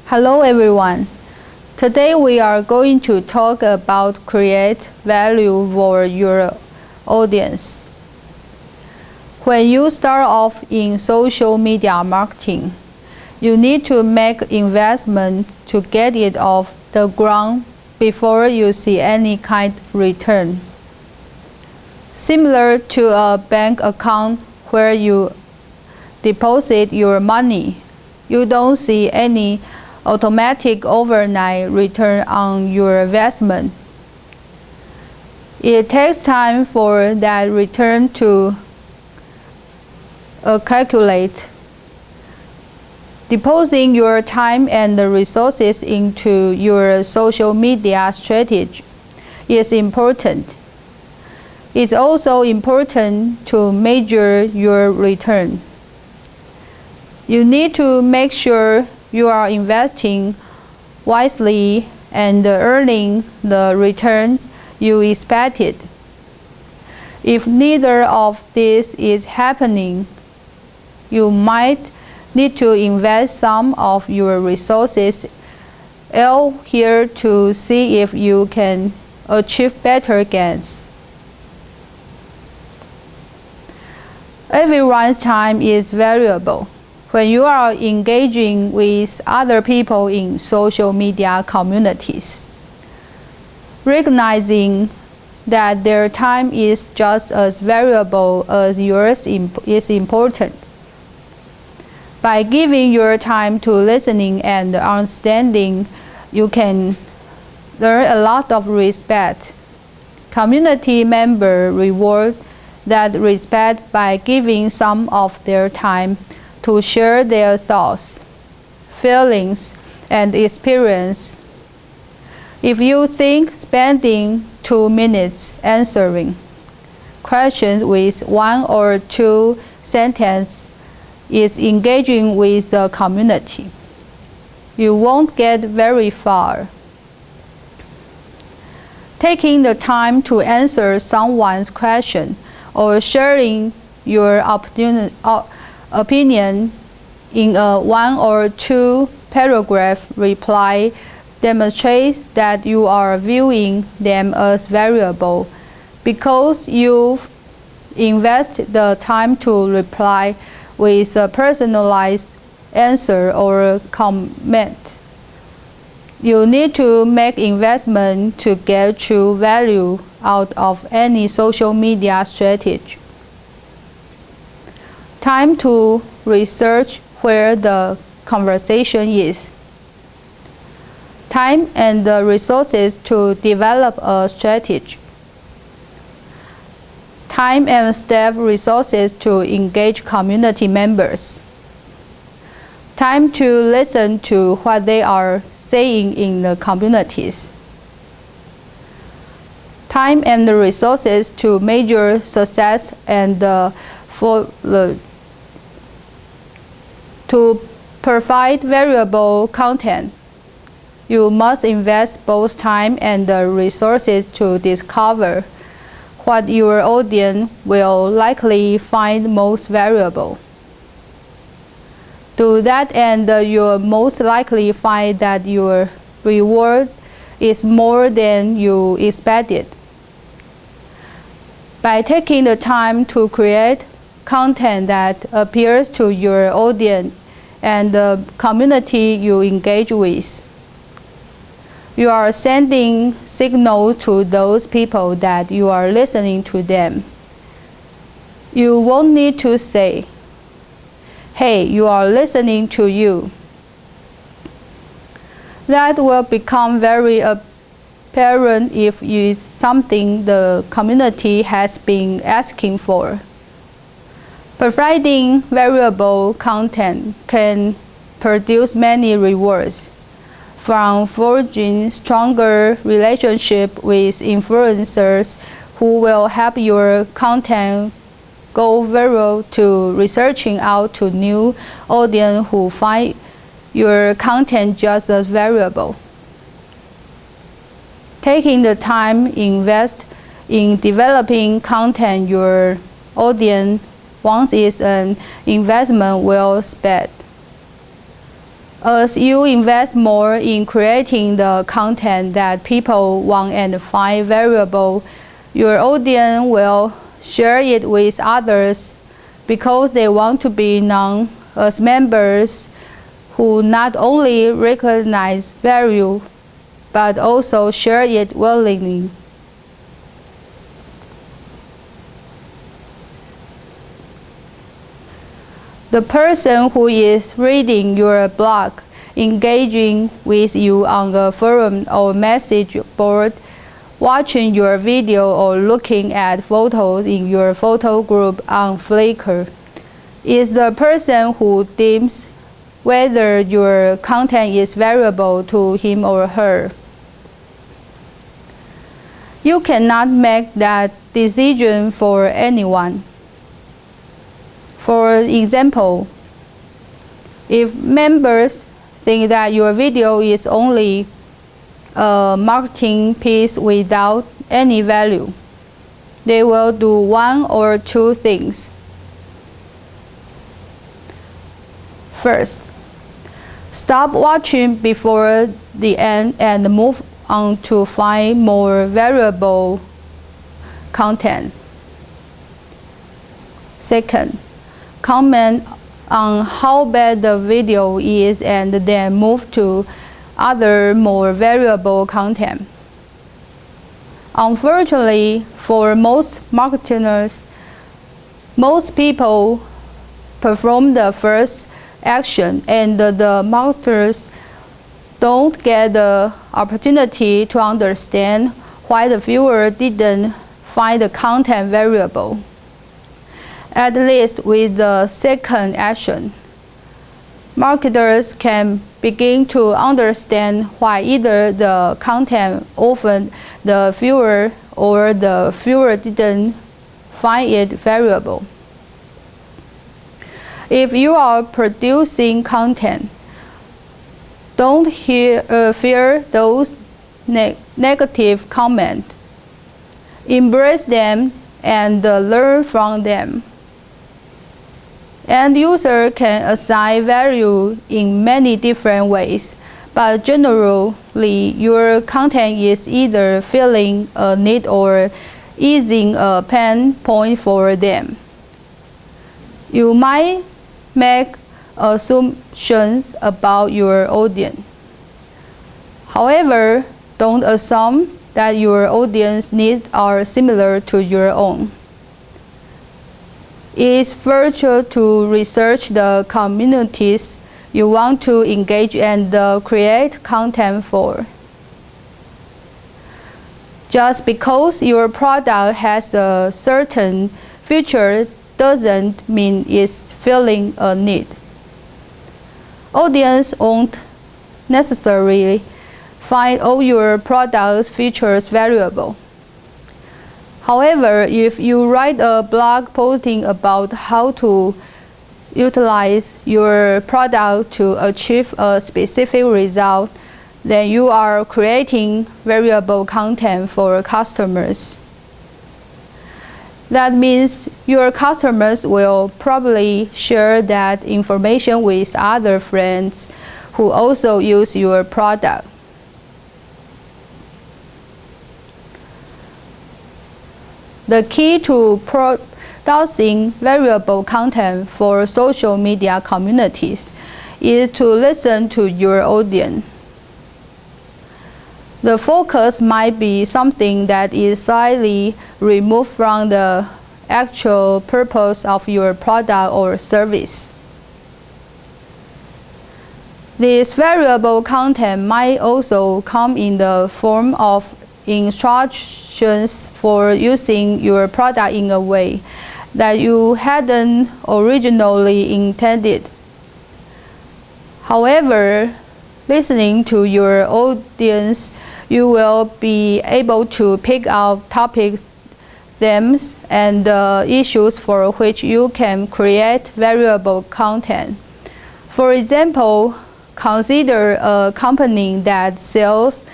Hello everyone. Today we are going to talk about create value for your audience. When you start off in social media marketing, you need to make investment to get it off the ground before you see any kind of return. Similar to a bank account where you deposit your money, you don't see any automatic overnight return on your investment. It takes time for that return to calculate. Depositing your time and the resources into your social media strategy is important. It's also important to measure your return. You need to make sure you are investing wisely and earning the return you expected. If neither of these is happening, you might need to invest some of your resources elsewhere to see if you can achieve better gains. Everyone's time is valuable. When you are engaging with other people in social media communities, recognizing that their time is just as valuable as yours is important. By giving your time to listening and understanding, you can learn a lot of respect. Community members reward that respect by giving some of their time to share their thoughts, feelings, and experience. If you think spending 2 minutes answering questions with 1 or 2 sentences is engaging with the community, you won't get very far. Taking the time to answer someone's question or sharing your opinion in a 1 or 2 paragraph reply demonstrates that you are viewing them as valuable because you've invested the time to reply with a personalized answer or comment. You need to make investment to get true value out of any social media strategy. Time to research where the conversation is. Time and the resources to develop a strategy. Time and staff resources to engage community members. Time to listen to what they are saying in the communities. Time and the resources to measure success and to provide valuable content. You must invest both time and the resources to discover what your audience will likely find most valuable. To that end, you'll most likely find that your reward is more than you expected. By taking the time to create content that appeals to your audience and the community you engage with, you are sending signals to those people that you are listening to them. You won't need to say, "Hey, you are listening to you." That will become very apparent if it's something the community has been asking for. Providing valuable content can produce many rewards, from forging stronger relationships with influencers who will help your content go viral to researching out to new audience who find your content just as valuable. Taking the time invest in developing content your audience wants is an investment well spent. As you invest more in creating the content that people want and find valuable, your audience will share it with others because they want to be known as members who not only recognize value but also share it willingly. The person who is reading your blog, engaging with you on a forum or message board, watching your video or looking at photos in your photo group on Flickr, is the person who deems whether your content is valuable to him or her. You cannot make that decision for anyone. For example, if members think that your video is only a marketing piece without any value, they will do one or two things. First, stop watching before the end and move on to find more valuable content. Second, comment on how bad the video is and then move to other more valuable content. Unfortunately, for most marketers, most people perform the first action and the marketers don't get the opportunity to understand why the viewer didn't find the content valuable. At least with the second action, marketers can begin to understand why either the content offered the viewer or the viewer didn't find it valuable. If you are producing content, don't fear those negative comments. Embrace them and learn from them. End user can assign value in many different ways, but generally your content is either filling a need or easing a pain point for them. You might make assumptions about your audience. However, don't assume that your audience needs are similar to your own. It's virtual to research the communities you want to engage and create content for. Just because your product has a certain feature doesn't mean it's filling a need. Audience won't necessarily find all your product's features valuable. However, if you write a blog posting about how to utilize your product to achieve a specific result, then you are creating valuable content for customers. That means your customers will probably share that information with other friends who also use your product. The key to producing valuable content for social media communities is to listen to your audience. The focus might be something that is slightly removed from the actual purpose of your product or service. This valuable content might also come in the form of instructions for using your product in a way that you hadn't originally intended. However, listening to your audience, you will be able to pick out topics, themes, and issues for which you can create valuable content. For example, consider a company that sells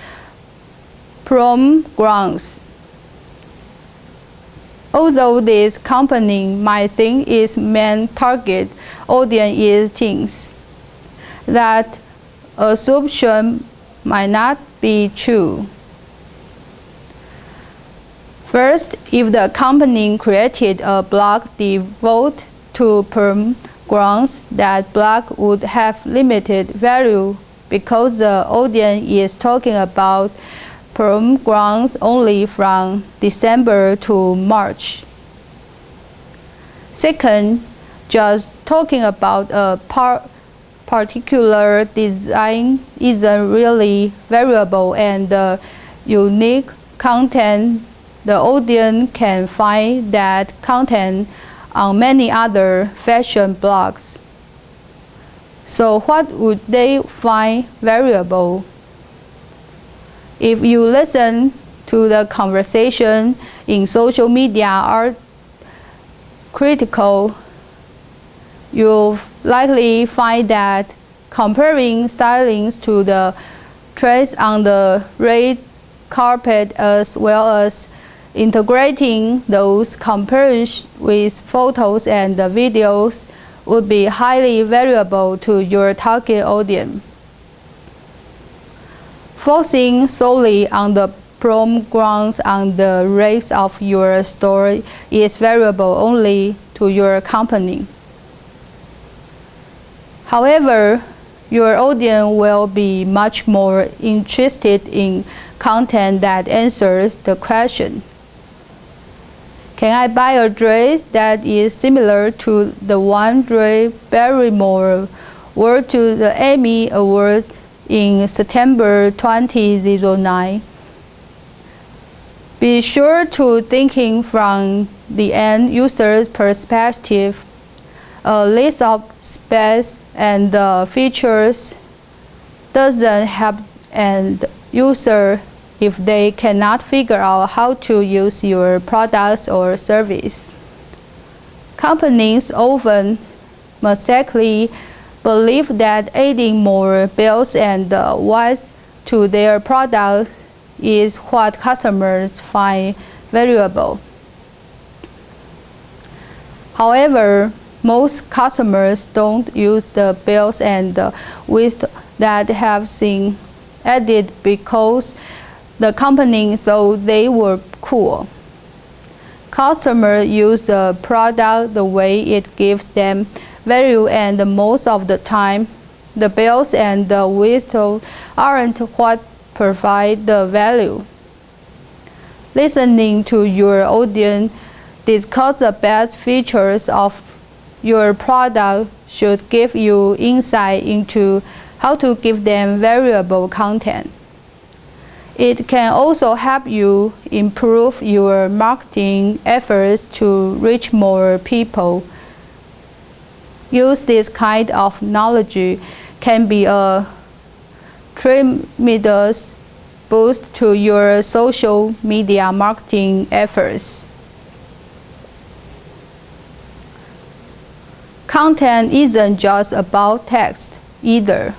prom gowns. Although this company might think its main target audience is teens, that assumption might not be true. First, if the company created a blog devoted to perm grounds, that blog would have limited value because the audience is talking about perm grounds only from December to March. Second, just talking about a particular design isn't really valuable, and the unique content the audience can find that content on many other fashion blogs. So what would they find valuable? If you listen to the conversation in social media are critical, you'll likely find that comparing stylings to the trends on the red carpet, as well as integrating those comparisons with photos and videos, would be highly valuable to your target audience. Focusing solely on the prom grounds on the rest of your store is valuable only to your company. However, your audience will be much more interested in content that answers the question, can I buy a dress that is similar to the one Drew Barrymore wore to the Emmy Awards in September 2009? Be sure to thinking from the end user's perspective. A list of specs and features doesn't help an user if they cannot figure out how to use your products or service. Companies often mistakenly believe that adding more bells and whistles to their products is what customers find valuable. However, most customers don't use the bells and whistles that have been added because the company thought they were cool. Customers use the product the way it gives them value, and most of the time, the bells and the whistles aren't what provide the value. Listening to your audience discuss the best features of your product should give you insight into how to give them valuable content. It can also help you improve your marketing efforts to reach more people. Use this kind of knowledge can be a tremendous boost to your social media marketing efforts. Content isn't just about text either.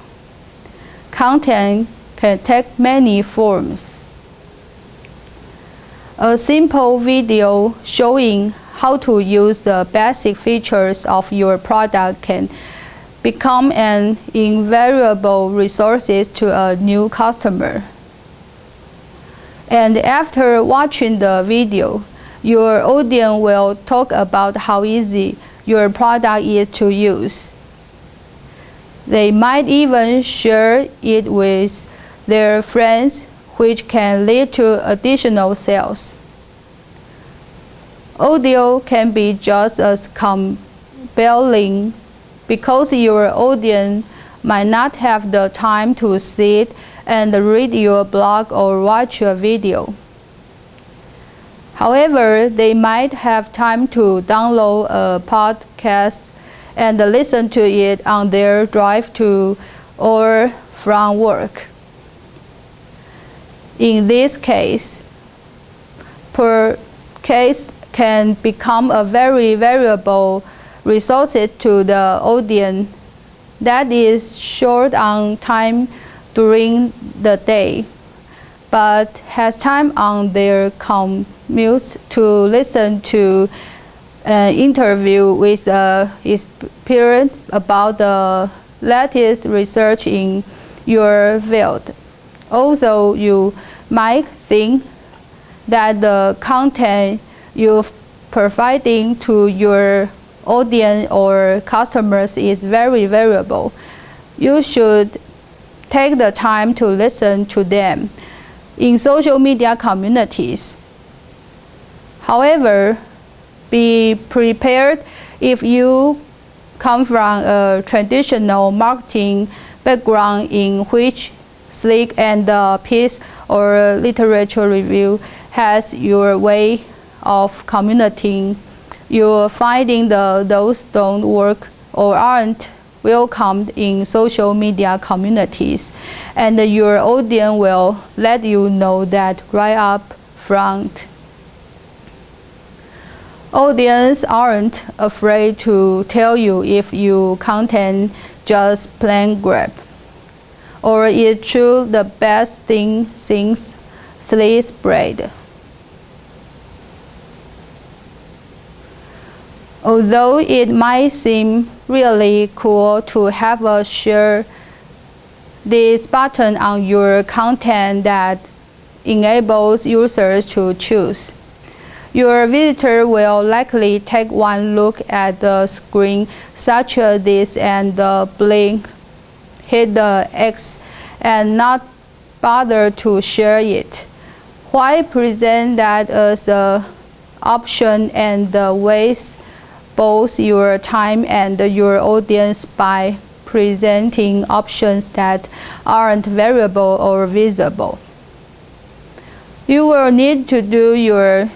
Content can take many forms. A simple video showing how to use the basic features of your product can become an invaluable resource to a new customer. And after watching the video, your audience will talk about how easy your product is to use. They might even share it with their friends, which can lead to additional sales. Audio can be just as compelling because your audience might not have the time to sit and read your blog or watch a video. However, they might have time to download a podcast and listen to it on their drive to or from work. In this case, per case can become a very valuable resource to the audience that is short on time during the day, but has time on their commute to listen to an interview with an expert about the latest research in your field. Although you might think that the content you're providing to your audience or customers is very valuable, you should take the time to listen to them in social media communities. However, be prepared if you come from a traditional marketing background in which slick and piece or literature review has your way of communicating. You're finding those don't work or aren't welcomed in social media communities, and your audience will let you know that right up front. Audience aren't afraid to tell you if your content just plain crap, or it's true the best thing since sliced bread. Although it might seem really cool to have a share this button on your content that enables users to choose, your visitor will likely take one look at the screen such as this and blink, hit the X, and not bother to share it. Why present that as an option and waste both your time and your audience by presenting options that aren't variable or visible? You will need to do your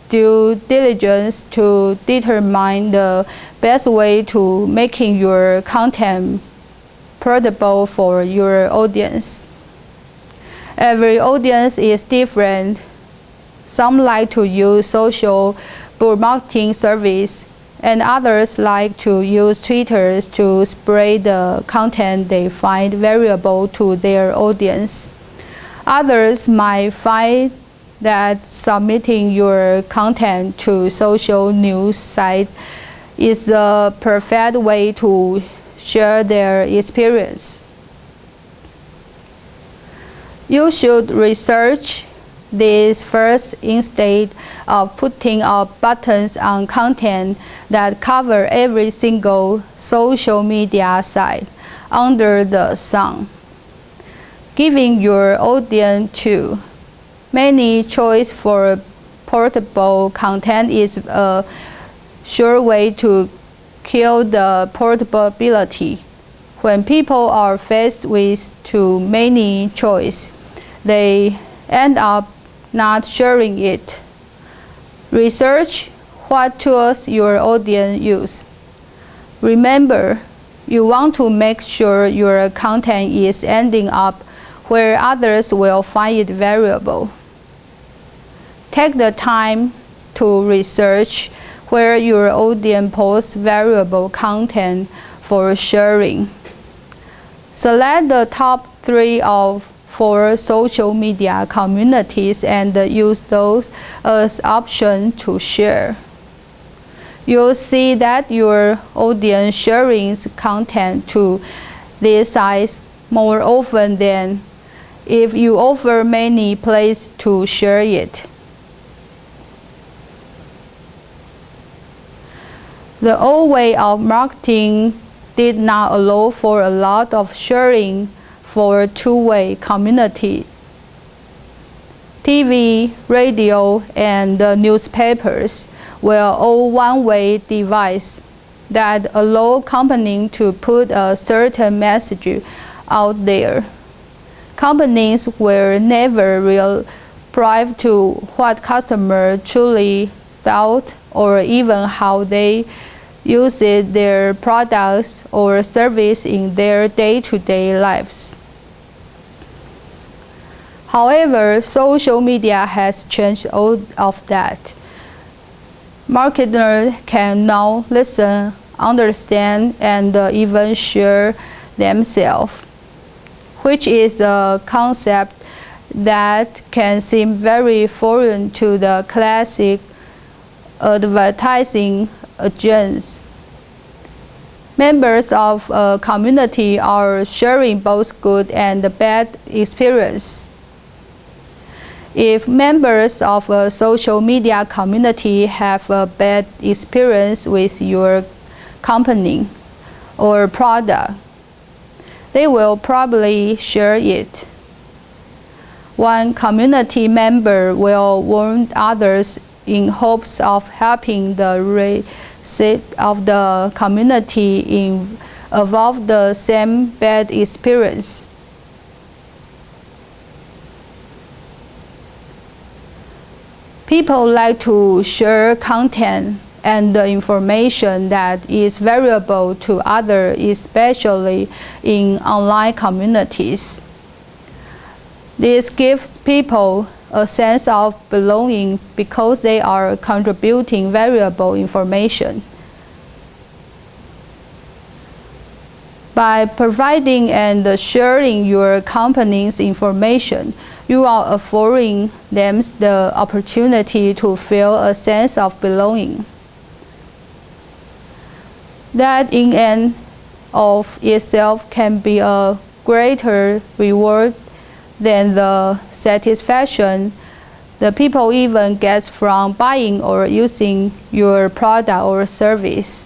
due diligence to determine the best way to making your content portable for your audience. Every audience is different. Some like to use social marketing service, and others like to use Twitter to spread the content they find valuable to their audience. Others might find that submitting your content to social news sites is the perfect way to share their experience. You should research this first instead of putting up buttons on content that cover every single social media site under the sun. Giving your audience too many choice for portable content is a sure way to kill the portability. When people are faced with too many choice, they end up not sharing it. Research what tools your audience use. Remember, you want to make sure your content is ending up where others will find it valuable. Take the time to research where your audience posts valuable content for sharing. Select the top 3 or 4 social media communities and use those as options to share. You'll see that your audience sharing content to these sites more often than if you offer many places to share it. The old way of marketing did not allow for a lot of sharing for two-way community. TV, radio, and newspapers were all one-way devices that allow companies to put a certain message out there. Companies were never real private to what customers truly thought or even how they used their products or service in their day-to-day lives. However, social media has changed all of that. Marketers can now listen, understand, and even share themselves, which is a concept that can seem very foreign to the classic advertising agents. Members of a community are sharing both good and bad experience. If members of a social media community have a bad experience with your company or product, they will probably share it. One community member will warn others in hopes of helping the rest of the community avoid the same bad experience. People like to share content and the information that is valuable to others, especially in online communities. This gives people a sense of belonging because they are contributing valuable information. By providing and sharing your company's information, you are affording them the opportunity to feel a sense of belonging. That in and of itself can be a greater reward than the satisfaction the people even get from buying or using your product or service.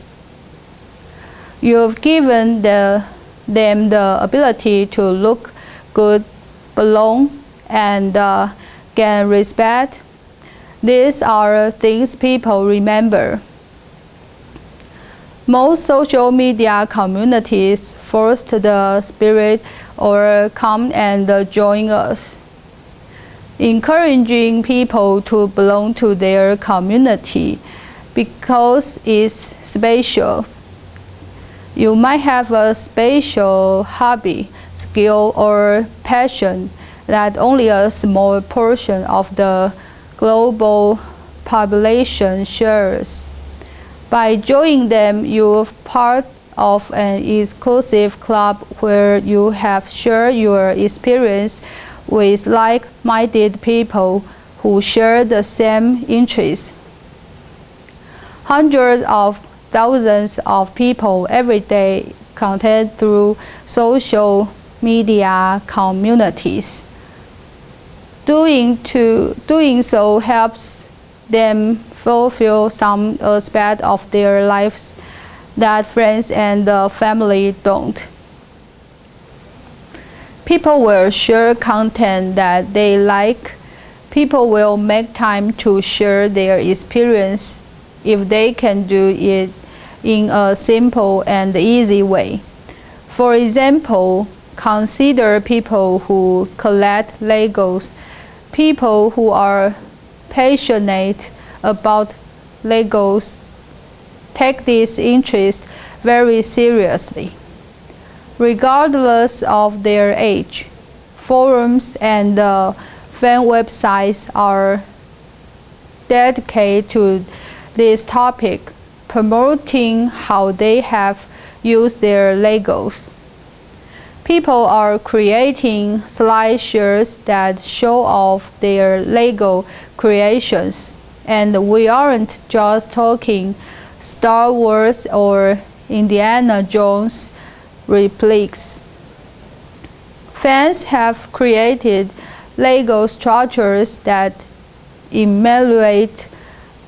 You've given them the ability to look good, belong, and gain respect. These are things people remember. Most social media communities foster the spirit or come and join us, encouraging people to belong to their community because it's special. You might have a special hobby, skill, or passion that only a small portion of the global population shares. By joining them, you're part of an exclusive club where you have shared your experience with like-minded people who share the same interests. Hundreds of thousands of people every day contact through social media communities. Doing so helps them fulfill some aspect of their lives that friends and family don't. People will share content that they like. People will make time to share their experience if they can do it in a simple and easy way. For example, consider people who collect Legos. People who are passionate about Legos take this interest very seriously. Regardless of their age, forums and fan websites are dedicated to this topic, promoting how they have used their Legos. People are creating slideshows that show off their Lego creations, and we aren't just talking Star Wars or Indiana Jones replicas. Fans have created Lego structures that emulate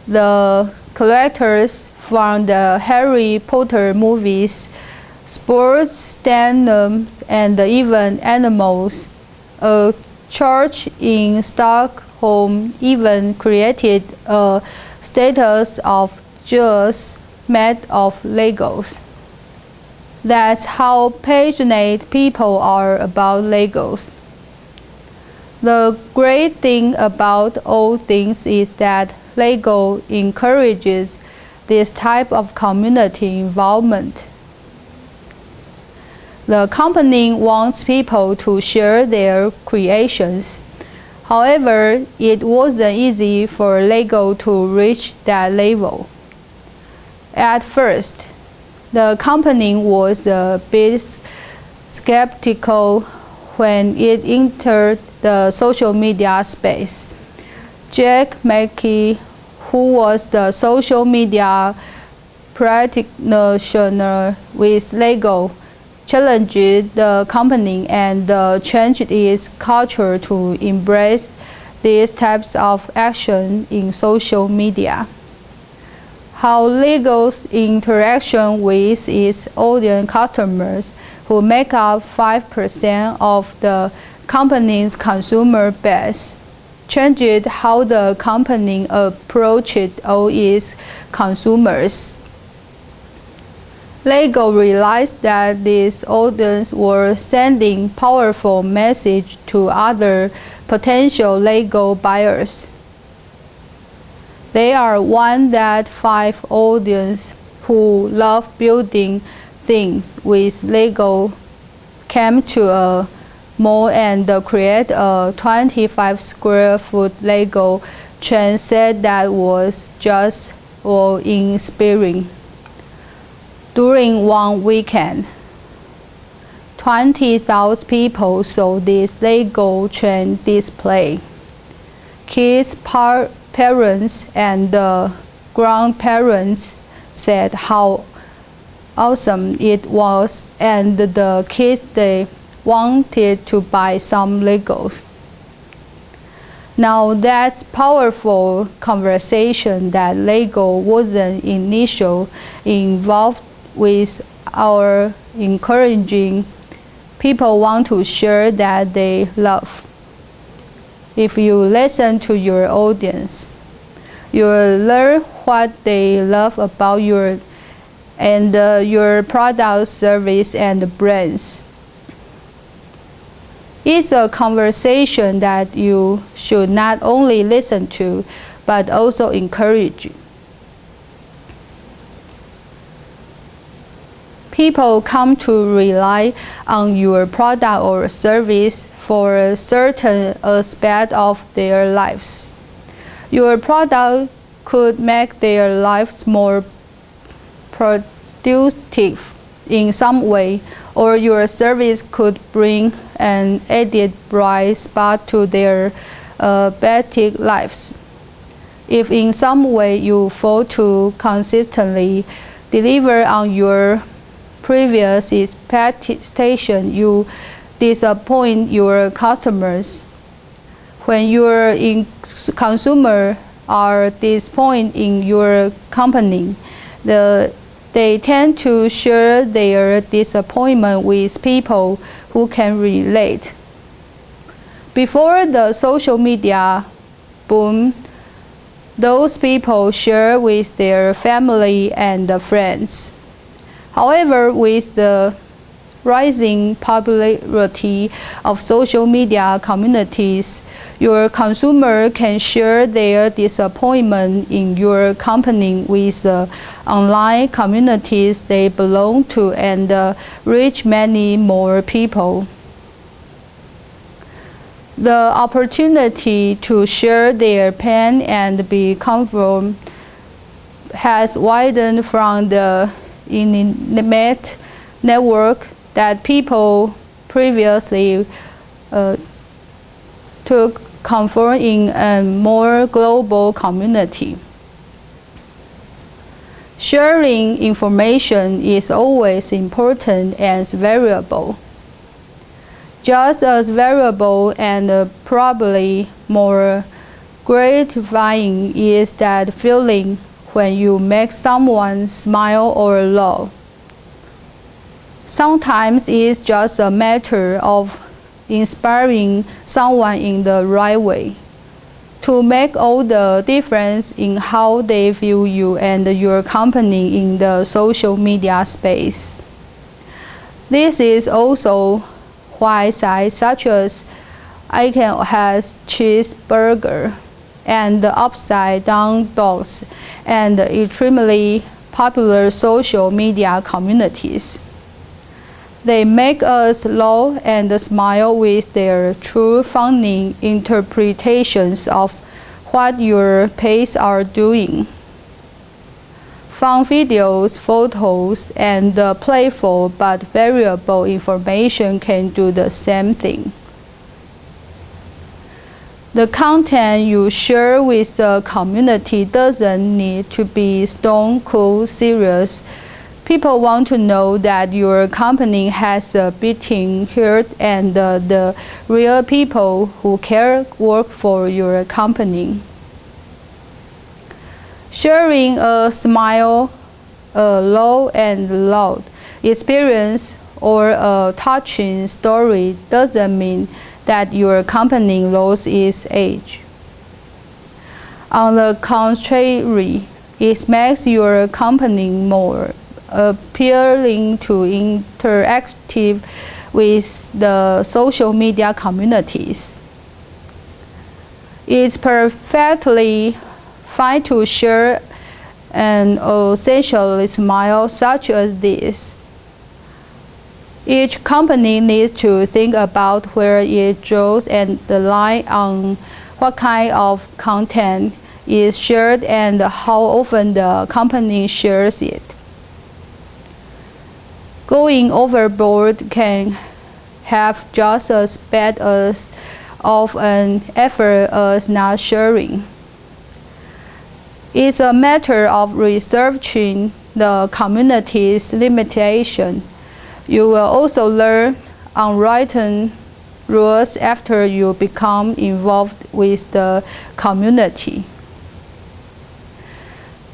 the characters from the Harry Potter movies, sports stadiums, and even animals. A church in Stockholm even created a statue of Jesus made of Legos. That's how passionate people are about Legos. The great thing about all things is that Lego encourages this type of community involvement. The company wants people to share their creations. However, it wasn't easy for Lego to reach that level. At first, the company was a bit skeptical when it entered the social media space. Jack Mackey, who was the social media practitioner with Lego challenged the company and changed its culture to embrace these types of action in social media. How Lego's interaction with its audience customers, who make up 5% of the company's consumer base, changed how the company approached all its consumers. Lego realized that this audience were sending powerful message to other potential Lego buyers. They are one that 5 audience who love building things with Lego came to a mall and create a 25 square foot Lego train set that was just inspiring. During one weekend, 20,000 people saw this Lego train display. Kids, parents, and grandparents said how awesome it was, and the kids they wanted to buy some Legos. Now that's powerful conversation that Lego wasn't initially involved with our encouraging people want to share that they love. If you listen to your audience, you'll learn what they love about your product, service, and brands. It's a conversation that you should not only listen to, but also encourage. People come to rely on your product or service for a certain aspect of their lives. Your product could make their lives more productive in some way, or your service could bring an added bright spot to their better lives. If in some way you fail to consistently deliver on your previous expectation, you disappoint your customers. When your consumers are disappointed in your company, they tend to share their disappointment with people who can relate. Before the social media boom, those people share with their family and friends. However, with the rising popularity of social media communities, your consumer can share their disappointment in your company with online communities they belong to and reach many more people. The opportunity to share their pain and be comfortable has widened from the intimate network that people previously took comfort in a more global community. Sharing information is always important and valuable. Just as valuable and probably more gratifying is that feeling when you make someone smile or laugh. Sometimes it's just a matter of inspiring someone in the right way to make all the difference in how they view you and your company in the social media space. This is also why sites such as icon has cheeseburger and the upside down dogs and extremely popular social media communities. They make us laugh and smile with their true funny interpretations of what your page are doing. Fun videos, photos, and playful but variable information can do the same thing. The content you share with the community doesn't need to be stone cold serious. People want to know that your company has a beating heart and the real people who care work for your company. Sharing a smile, a low and loud experience, or a touching story doesn't mean that your company lost its edge. On the contrary, it makes your company more appealing to interactive with the social media communities. It's perfectly fine to share an essential smile such as this. Each company needs to think about where it draws and the line on what kind of content is shared and how often the company shares it. Going overboard can have just as bad of an effort as not sharing. It's a matter of researching the community's limitation. You will also learn unwritten rules after you become involved with the community.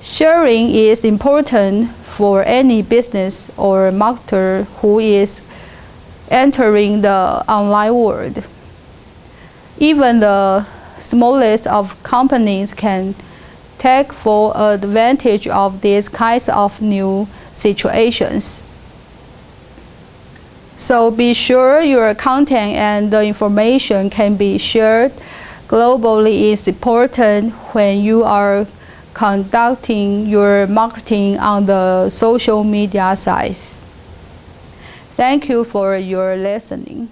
Sharing is important for any business or marketer who is entering the online world. Even the smallest of companies can take full advantage of these kinds of new situations. So be sure your content and the information can be shared globally is important when you are conducting your marketing on the social media sites. Thank you for your listening.